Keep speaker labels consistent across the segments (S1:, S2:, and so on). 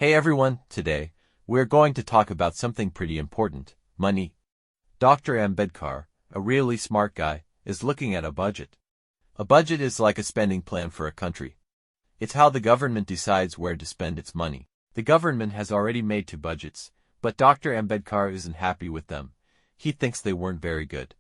S1: Hey everyone, today, we're going to talk about something pretty important, money. Dr. Ambedkar, a really smart guy, is looking at a budget. A budget is like a spending plan for a country. It's how the government decides where to spend its money. The government has already made 2 budgets, but Dr. Ambedkar isn't happy with them. He thinks they weren't very good.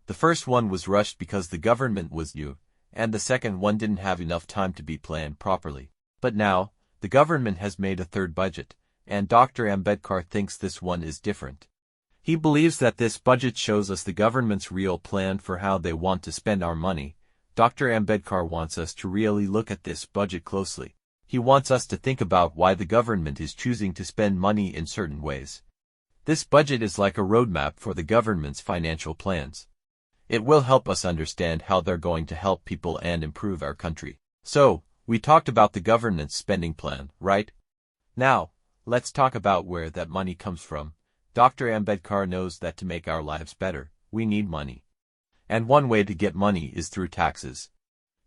S1: The first one was rushed because the government was new, and the second one didn't have enough time to be planned properly. But now, the government has made a 3rd budget, and Dr. Ambedkar thinks this one is different. He believes that this budget shows us the government's real plan for how they want to spend our money. Dr. Ambedkar wants us to really look at this budget closely. He wants us to think about why the government is choosing to spend money in certain ways. This budget is like a roadmap for the government's financial plans. It will help us understand how they're going to help people and improve our country. So, we talked about the government's spending plan, right? Now, let's talk about where that money comes from. Dr. Ambedkar knows that to make our lives better, we need money. And one way to get money is through taxes.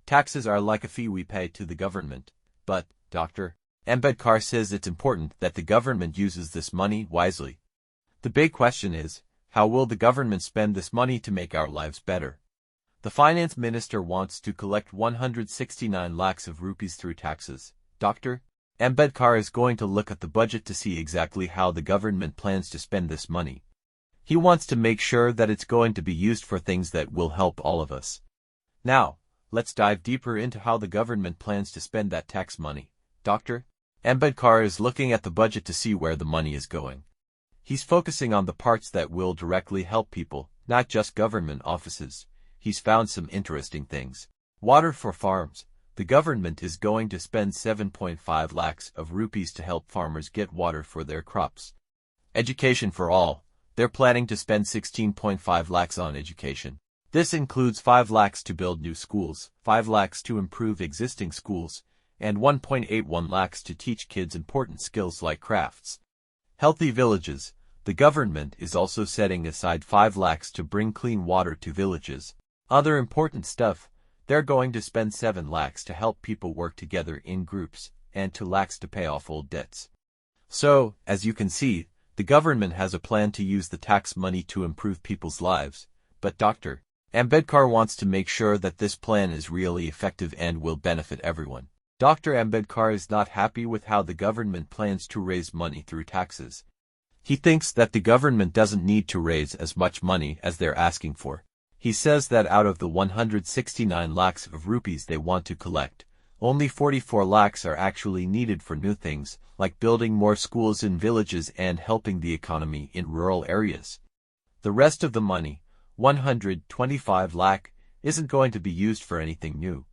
S1: Taxes are like a fee we pay to the government. But, Dr. Ambedkar says it's important that the government uses this money wisely. The big question is, how will the government spend this money to make our lives better? The finance minister wants to collect 169 lakhs of rupees through taxes. Dr. Ambedkar is going to look at the budget to see exactly how the government plans to spend this money. He wants to make sure that it's going to be used for things that will help all of us. Now, let's dive deeper into how the government plans to spend that tax money. Dr. Ambedkar is looking at the budget to see where the money is going. He's focusing on the parts that will directly help people, not just government offices. He's found some interesting things. Water for farms. The government is going to spend 7.5 lakhs of rupees to help farmers get water for their crops. Education for all. They're planning to spend 16.5 lakhs on education. This includes 5 lakhs to build new schools, 5 lakhs to improve existing schools, and 1.81 lakhs to teach kids important skills like crafts. Healthy villages. The government is also setting aside 5 lakhs to bring clean water to villages. Other important stuff, they're going to spend 7 lakhs to help people work together in groups, and 2 lakhs to pay off old debts. So, as you can see, the government has a plan to use the tax money to improve people's lives, but Dr. Ambedkar wants to make sure that this plan is really effective and will benefit everyone. Dr. Ambedkar is not happy with how the government plans to raise money through taxes. He thinks that the government doesn't need to raise as much money as they're asking for. He says that out of the 169 lakhs of rupees they want to collect, only 44 lakhs are actually needed for new things, like building more schools in villages and helping the economy in rural areas. The rest of the money, 125 lakh, isn't going to be used for anything new.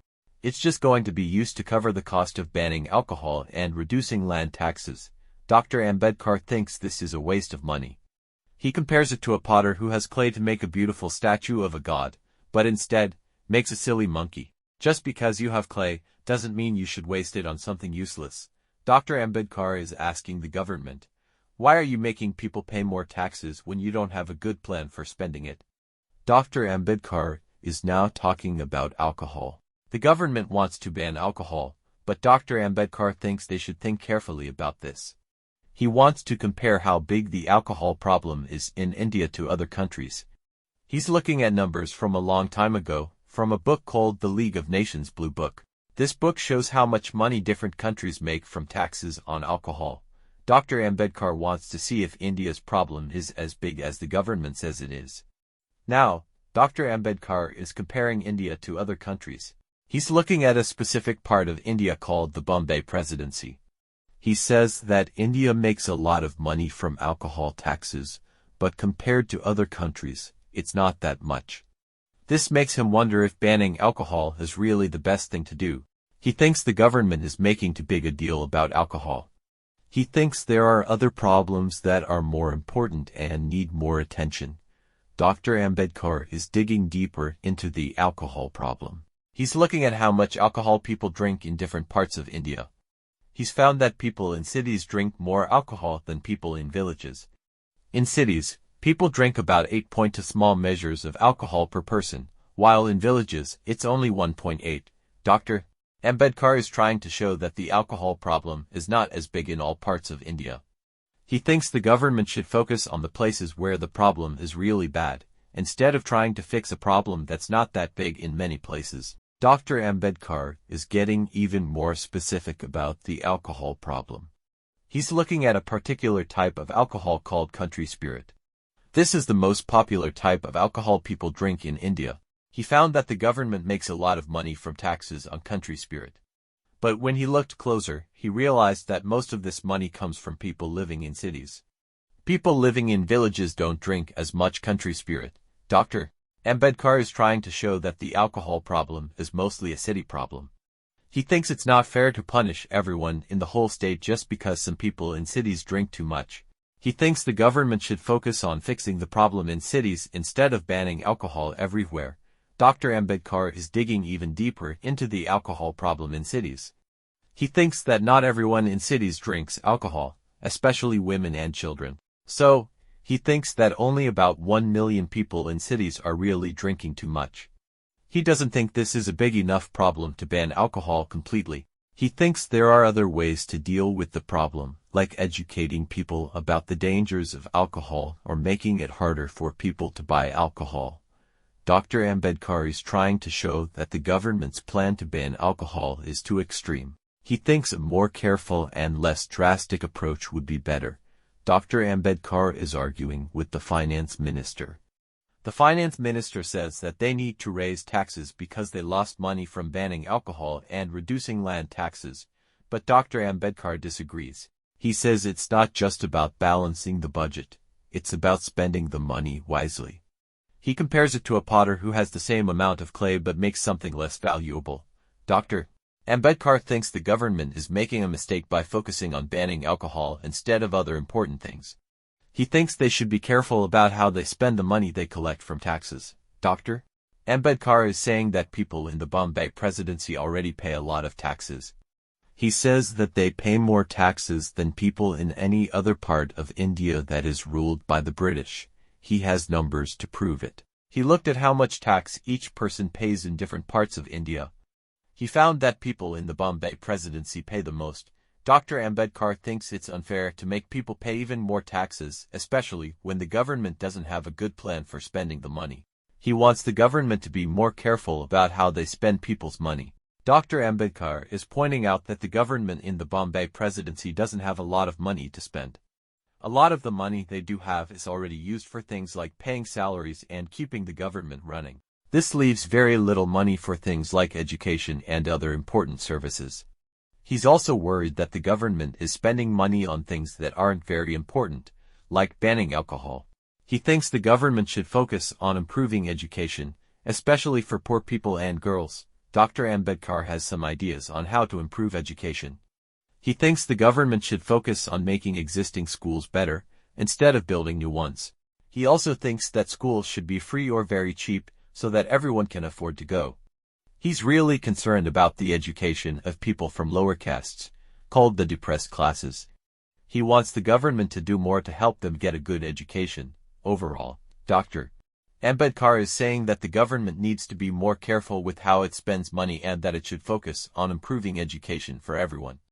S1: It's just going to be used to cover the cost of banning alcohol and reducing land taxes. Dr. Ambedkar thinks this is a waste of money. He compares it to a potter who has clay to make a beautiful statue of a god, but instead, makes a silly monkey. Just because you have clay, doesn't mean you should waste it on something useless. Dr. Ambedkar is asking the government, why are you making people pay more taxes when you don't have a good plan for spending it? Dr. Ambedkar is now talking about alcohol. The government wants to ban alcohol, but Dr. Ambedkar thinks they should think carefully about this. He wants to compare how big the alcohol problem is in India to other countries. He's looking at numbers from a long time ago, from a book called The League of Nations Blue Book. This book shows how much money different countries make from taxes on alcohol. Dr. Ambedkar wants to see if India's problem is as big as the government says it is. Now, Dr. Ambedkar is comparing India to other countries. He's looking at a specific part of India called the Bombay Presidency. He says that India makes a lot of money from alcohol taxes, but compared to other countries, it's not that much. This makes him wonder if banning alcohol is really the best thing to do. He thinks the government is making too big a deal about alcohol. He thinks there are other problems that are more important and need more attention. Dr. Ambedkar is digging deeper into the alcohol problem. He's looking at how much alcohol people drink in different parts of India. He's found that people in cities drink more alcohol than people in villages. In cities, people drink about 8.2 small measures of alcohol per person, while in villages, it's only 1.8. Dr. Ambedkar is trying to show that the alcohol problem is not as big in all parts of India. He thinks the government should focus on the places where the problem is really bad, instead of trying to fix a problem that's not that big in many places. Dr. Ambedkar is getting even more specific about the alcohol problem. He's looking at a particular type of alcohol called country spirit. This is the most popular type of alcohol people drink in India. He found that the government makes a lot of money from taxes on country spirit. But when he looked closer, he realized that most of this money comes from people living in cities. People living in villages don't drink as much country spirit. Dr. Ambedkar is trying to show that the alcohol problem is mostly a city problem. He thinks it's not fair to punish everyone in the whole state just because some people in cities drink too much. He thinks the government should focus on fixing the problem in cities instead of banning alcohol everywhere. Dr. Ambedkar is digging even deeper into the alcohol problem in cities. He thinks that not everyone in cities drinks alcohol, especially women and children. So, he thinks that only about 1 million people in cities are really drinking too much. He doesn't think this is a big enough problem to ban alcohol completely. He thinks there are other ways to deal with the problem, like educating people about the dangers of alcohol or making it harder for people to buy alcohol. Dr. Ambedkar is trying to show that the government's plan to ban alcohol is too extreme. He thinks a more careful and less drastic approach would be better. Dr. Ambedkar is arguing with the finance minister. The finance minister says that they need to raise taxes because they lost money from banning alcohol and reducing land taxes, but Dr. Ambedkar disagrees. He says it's not just about balancing the budget, it's about spending the money wisely. He compares it to a potter who has the same amount of clay but makes something less valuable. Dr. Ambedkar thinks the government is making a mistake by focusing on banning alcohol instead of other important things. He thinks they should be careful about how they spend the money they collect from taxes. Dr. Ambedkar is saying that people in the Bombay presidency already pay a lot of taxes. He says that they pay more taxes than people in any other part of India that is ruled by the British. He has numbers to prove it. He looked at how much tax each person pays in different parts of India. He found that people in the Bombay presidency pay the most. Dr. Ambedkar thinks it's unfair to make people pay even more taxes, especially when the government doesn't have a good plan for spending the money. He wants the government to be more careful about how they spend people's money. Dr. Ambedkar is pointing out that the government in the Bombay presidency doesn't have a lot of money to spend. A lot of the money they do have is already used for things like paying salaries and keeping the government running. This leaves very little money for things like education and other important services. He's also worried that the government is spending money on things that aren't very important, like banning alcohol. He thinks the government should focus on improving education, especially for poor people and girls. Dr. Ambedkar has some ideas on how to improve education. He thinks the government should focus on making existing schools better, instead of building new ones. He also thinks that schools should be free or very cheap, so that everyone can afford to go. He's really concerned about the education of people from lower castes, called the depressed classes. He wants the government to do more to help them get a good education. Overall, Dr. Ambedkar is saying that the government needs to be more careful with how it spends money and that it should focus on improving education for everyone.